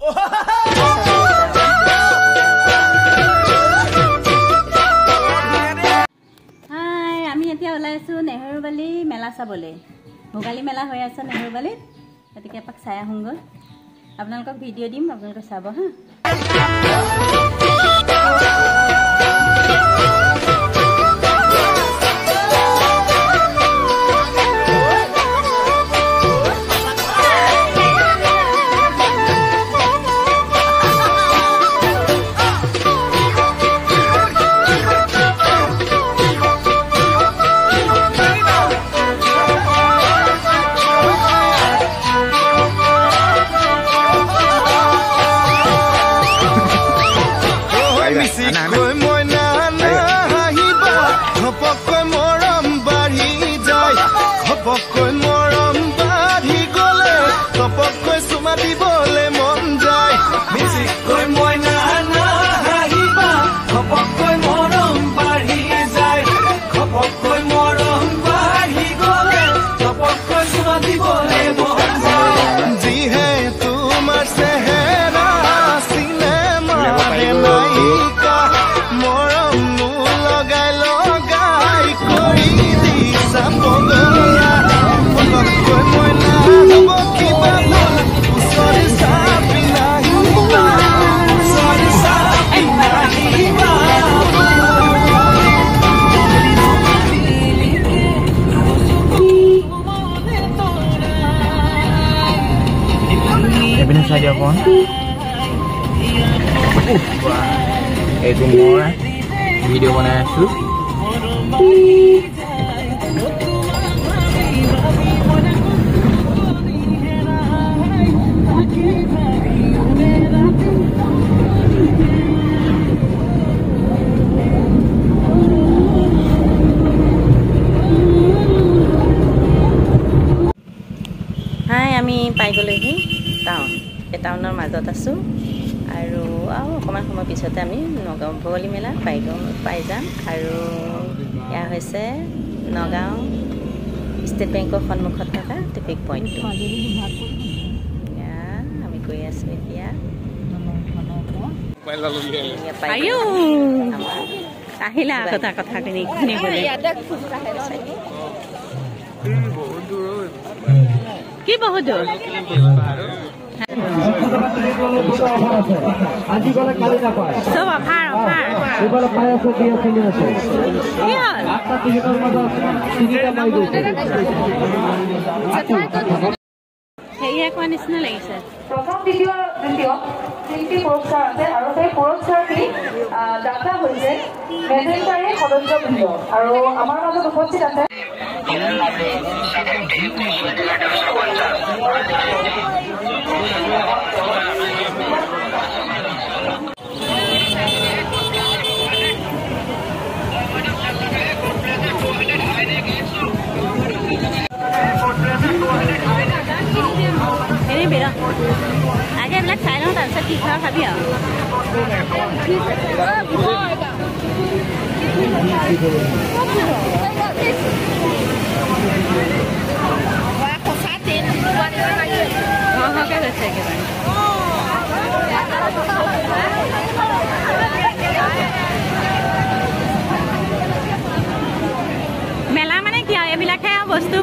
হাই আমি এতিয়া ওলাইছো নেহৰুবালি মেলা চাবলৈ ভোগালী মেলা হৈ আছে নেহৰুবালিত গতিকে এপাক চাই আহোঁগৈ আপোনালোকক ভিডিঅ' দিম আপোনালোকে চাব হা itu mau video mana shoot হাই আমি পাই গ'লোহি টাউনৰ মাজত আছো আৰু অকণমান সময় পিছতে আমি নগাঁও ভোগালী মেলা পাই যাম আৰু এয়া হৈছে নগাঁও ষ্টেট বেংকৰ সন্মুখত থকা ট্ৰেফিক পইণ্ট আমি গৈ আছোঁ এতিয়া আহিলা কথা শুনিবলৈ কি বহুত দূৰ চব অফাৰ সেয়া কোৱা নিচিনা লাগিছে প্ৰথম দ্বিতীয় শিল্পী পুৰস্কাৰ আছে আৰু সেই পুৰস্কাৰটি দাতা হৈছে মেজেণ্টাৰী সদস্যবৃন্দ আৰু আমাৰ মাজত উপস্থিত আছে আগে এইবিলাক চাই লওঁ তাৰপিছত কি খোৱা খাবি আৰু সৰহকৈ গৈছে একেবাৰে মেলা মানে কি আৰু এইবিলাকহে আৰু বস্তু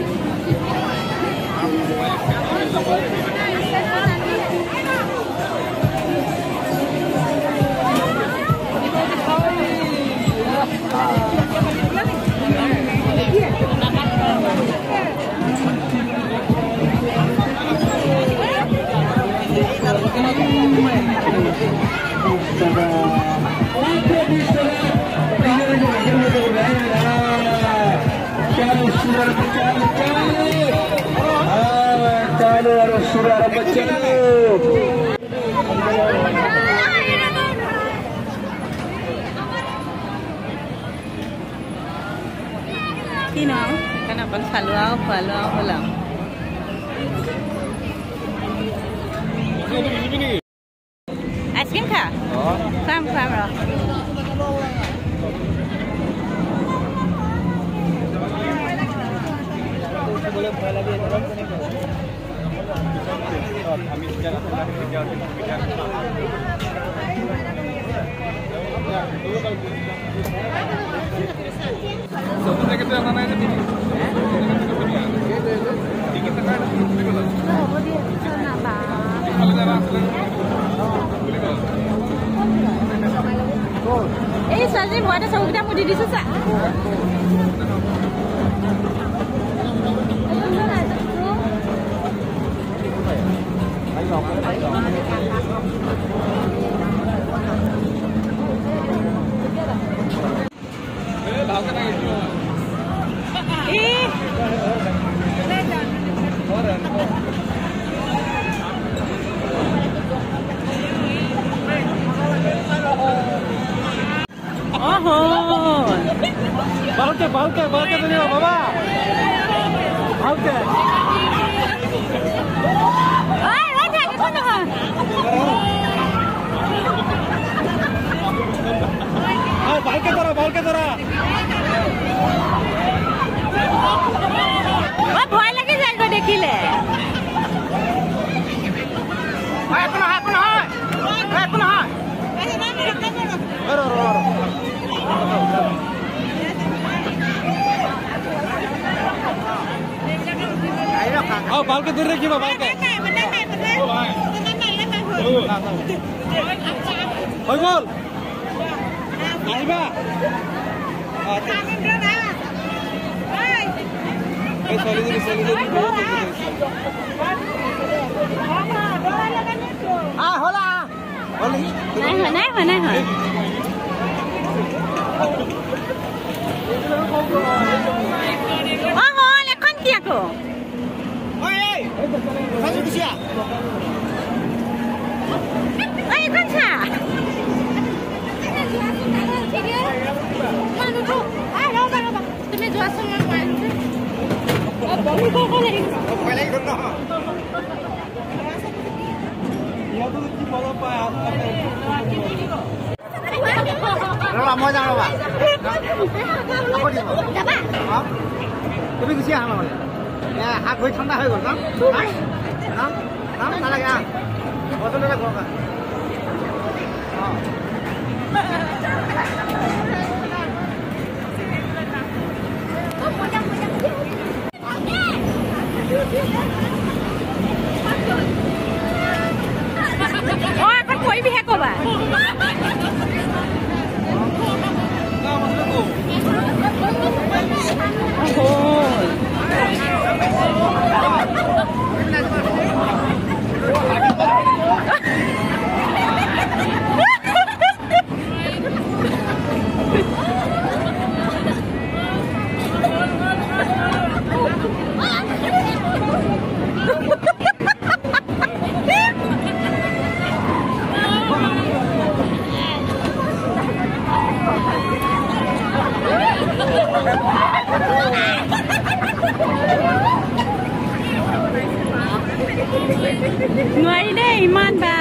কি ন সেইকাৰণে অকল খালো আৰু খোৱালো আৰু হ'ল আৰু আইচক্ৰীম খা খাম ৰ আমি এই ছোৱালী ভয়তে চকুকেইটা মুদি দিছো চা ভালকে ধৰিব বাবা ভালকে ভালকে ধৰা ভয় লাগি যায় গো দেখিলে ভালকে ধরে রাখিবা ভালকে হৈ গল আহিবা নাই হয় এখন কি আকৌ এখন চা তুমি যোৱাচোন মই যাওঁ ৰবা তুমি গুচি আহা নহ'লে হাত ভৰি ঠাণ্ডা হৈ গ'ল নালাগে বটল এটা ঘৰৰ এখন কৰিবিহে ক'বা নোৱাৰি দেই ইমান বা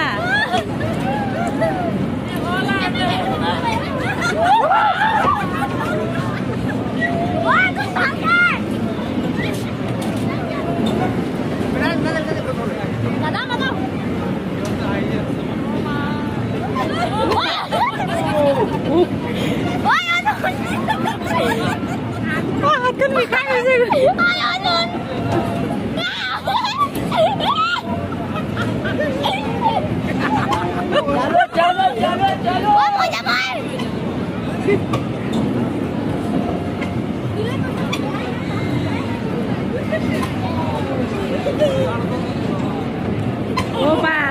হাতখন বিষাই গৈছে Opa!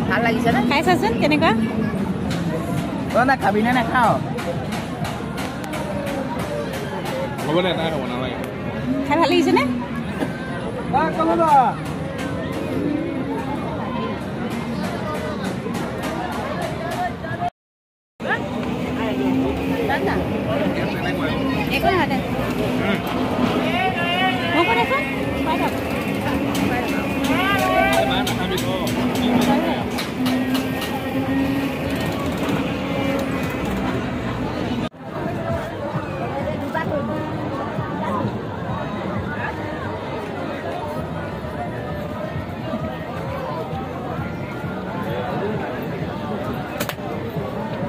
ভাল লাগিছে নে খাই চাচোন কেনেকুৱা না খাবি নে নাখাওঁ হ'ব দে নাই হ'ব নালাগে খাই ভাল লাগিছে নে একো নহয় দে মোক দেচোন পাই থাক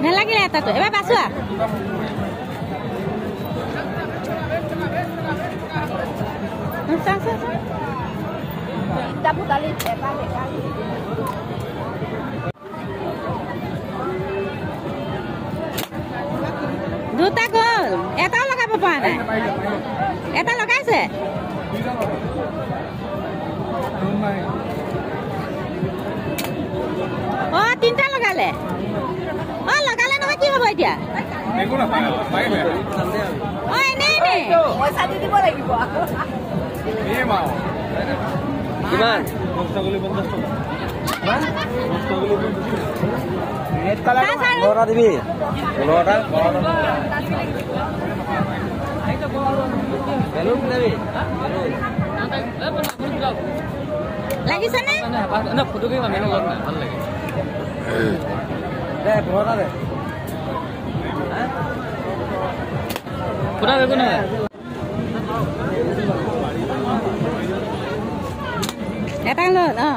নালাগিলে এটাতো এবাৰ বাচোৱা দুটা গ'ল এটাও লগাব পৰা নাই এটা লগাইছে অ' তিনিটা লগালে অ' লগালে নহয় কি হ'ব এতিয়া অ' এনেই পইচা দি দিব লাগিব কিমান দিবি লাগিছে নে ফটো কি ভাল লাগে ফুটা একো নাই এটা লৈ অ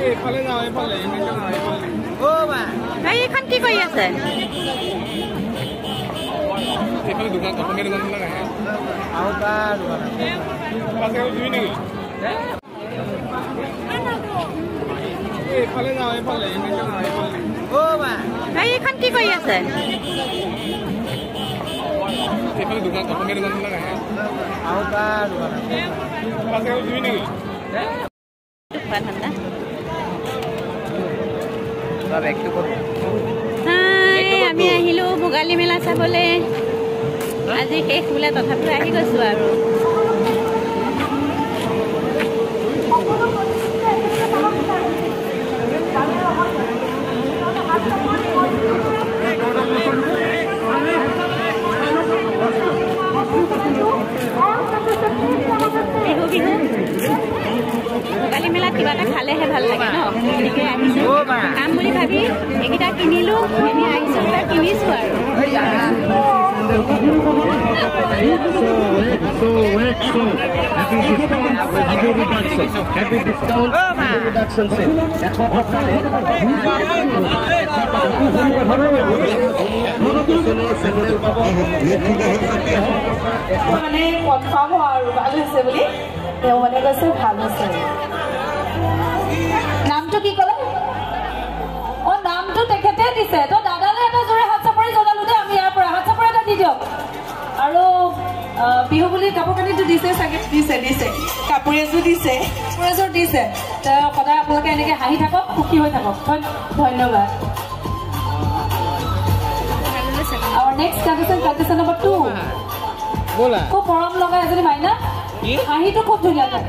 এইফালে যাওঁ এইফালে এইখন কি কৰি আছে এইফালে দোকান অসমীয়া দোকানবিলাক আহে আৰু তাৰ দোকান দিবি নেকি এইফালে যাওঁ এইফালে এইখন কি কৰি আছে এইফালে দোকান অসমীয়া দোকানবিলাক আহে আৰু তাৰ দোকান দিবি নেকি আমি আহিলো ভোগালী মেলা চাবলৈ আজি শেষ বোলে তথাপিও আহি গৈছো আৰু বিহু বিহু ভোগালী মেলাত কিবা এটা খালেহে ভাল লাগে ন গতিকে আহিছো কাম বুলি ভাবি এইকেইটা কিনিলো কিনি আহিছো কিনিছো আৰু মানে কনফাৰ্ম হোৱা আৰু ভাল হৈছে বুলি তেওঁ মানে কৈছে ভাল হৈছে নামটো কি ক'লে অ' নামটো তেখেতে দিছে তো দাদালে এটা জোৰে হাত চাপৰি জনালো দেই আমি ইয়াৰ পৰা হাত চাপৰি এটা দি দিয়ক আৰু বিহু বুলি কাপোৰ কানিটো দিছে চাগে দিছে কাপোৰ এযোৰ দিছে সদায় আপোনালোকে এনেকৈ হাঁহি থাকক সুখী হৈ থাকক ধন্যবাদ Our next contestant number 2. बोला খুব মৰম লগা এজনী মাইনা হাঁহিটো খুব ধুনীয়া তাই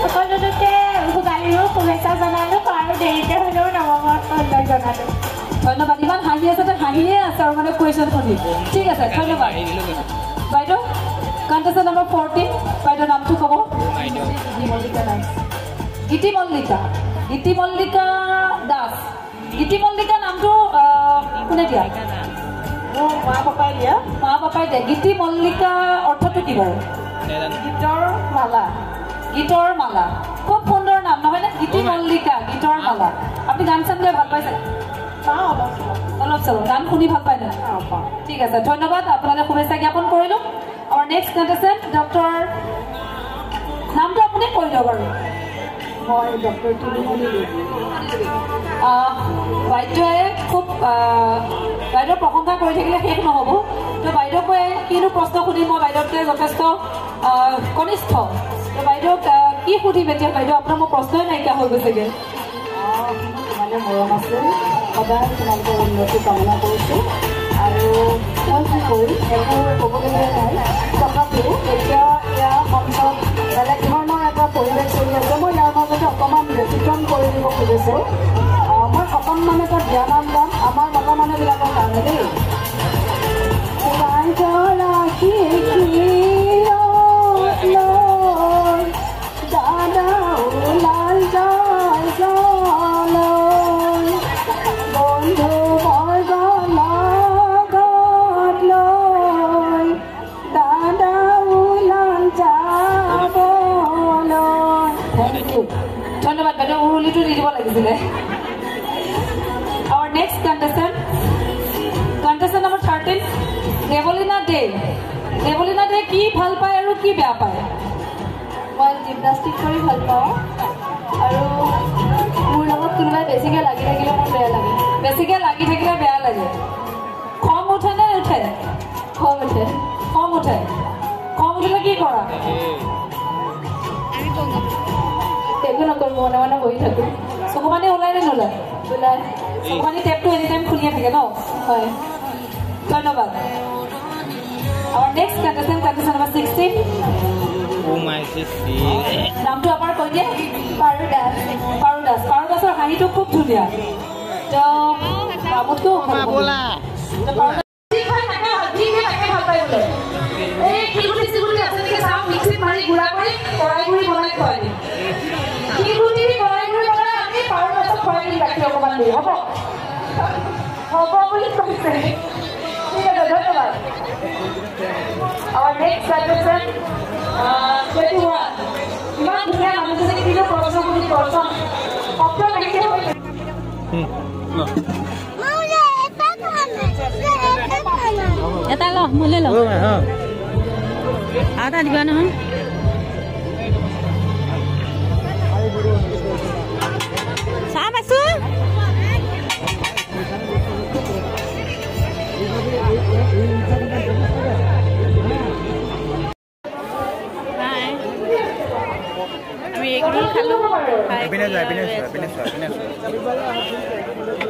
সকলোকে ভোগালীৰো শুভেচ্ছা জনালো আৰু দেৰিকে হ'লেও নৱবৰ্ষলৈ জনালো ধন্যবাদ ইমান হাঁহি আছে তাই হাঁহিয়ে আছে আৰু মানে কুৱেশ্যন সুধি ঠিক আছে ধন্যবাদ বাইদেউ কণ্টেষ্টেণ্ট নম্বৰ 14 বাইদেউ নামটো ক'ব গীতি মল্লিকা দাস গীতি মল্লিকা নামটো কোনে দিয়া মা পাপাই দিয়া গীতি মল্লিকা অৰ্থটো কি বাৰু গীতৰ মালা গীতৰ মালা খুব সুন্দৰ নাম নহয় নে গীতি মল্লিকা গীতৰ মালা আপুনি গান চান গাই ভাল পাইছে অলপ চলপ গান শুনি ভাল পায় না ঠিক আছে ধন্যবাদ আপোনালৈ শুভেচ্ছা জ্ঞাপন কৰিলোঁ আমাৰ নেক্সট কণ্টেষ্টেণ্ট ডক্টৰ নামটো আপুনি কৈ দিয়ক বাৰু মই ডক্টৰ তুলিমণি দেৱী বাইদেৱে খুব বাইদেউৰ প্ৰশংসা কৰি থাকিলে শেষ নহ'ব তো বাইদেউকে কিনো প্ৰশ্ন সুধিম মই বাইদেউতকৈ যথেষ্ট কনিষ্ঠ তো বাইদেউক কি সুধিম এতিয়া বাইদেউ আপোনাৰ মোৰ প্ৰশ্নই নাইকিয়া হৈ গৈছেগৈ মানে মৰম আছে সদায় তোমালোকৰ উন্নতি কামনা কৰিছোঁ আৰু মই কি কৰিম এইবোৰ ক'বলগীয়া নাই তথাপিও এতিয়া ইয়াৰ মঞ্চত বেলেগ ধৰণৰ এটা পৰিৱেশ চলি আছে মই ইয়াৰ মাজতে অকণমান ব্যতিক্ৰম কৰি দিব খুজিছোঁ মই অকণমান এটা জ্ঞান গাম আমাৰ মতা মানুহবিলাকৰ কাৰণে দেই দাদা ওলাল বন্ধু দাদা ওলাল ধন্যবাদ বাইদেউ উৰুলিটো দি দিব লাগিছিলে Our next contestant number 13, Devolina Day. Devolina Day কি ভাল পায় আৰু কি বেয়া পায়? মই জিমনাষ্টিক কৰি ভাল পাওঁ আৰু মোৰ লগত কোনোবাই বেছিকৈ লাগি থাকিলে মোৰ বেয়া লাগে বেছিকৈ লাগি থাকিলে বেয়া লাগে খং উঠে নে উঠে খং উঠে খং উঠে খং উঠিলে কি কৰা একো নকৰোঁ মনে মনে বহি থাকোঁ চকু পানী ওলাই নে নোলায় ওলাই চকু পানী টেপটো এনি টাইম খুলিয়ে থাকে ন হয় ধন্যবাদ Our next contestant number 16 Oh my sissy নামটো আপোনাৰ কৈ দিয়ে পাৰুদাসৰ হাঁহিটো খুব ধুনীয়া তো বাবুতকো বলা Our next contestant, 21. ইমান ধুনীয়া মানুহজনী কিনো প্ৰশ্ন বুলি প্ৰশ্ন অপ্ৰ দেখিছে এটা ল মোলে ল এটা দিবা নহয় চাহ পাইছো আমি এগুলো খালো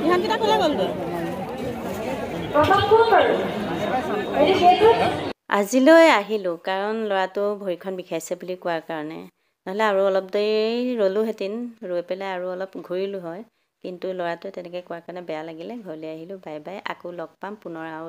ইহঁতকেইটা খোলা গ'লগৈ আজিলৈ আহিলোঁ কাৰণ ল'ৰাটো ভৰিখন বিষাইছে বুলি কোৱাৰ কাৰণে নহ'লে আৰু অলপ দেৰি ৰ'লোহেঁতেন ৰৈ পেলাই আৰু অলপ ঘূৰিলোঁ হয় কিন্তু ল'ৰাটোৱে তেনেকৈ কোৱাৰ কাৰণে বেয়া লাগিলে ঘৰলৈ আহিলোঁ বাই বাই আকৌ লগ পাম পুনৰ আৰু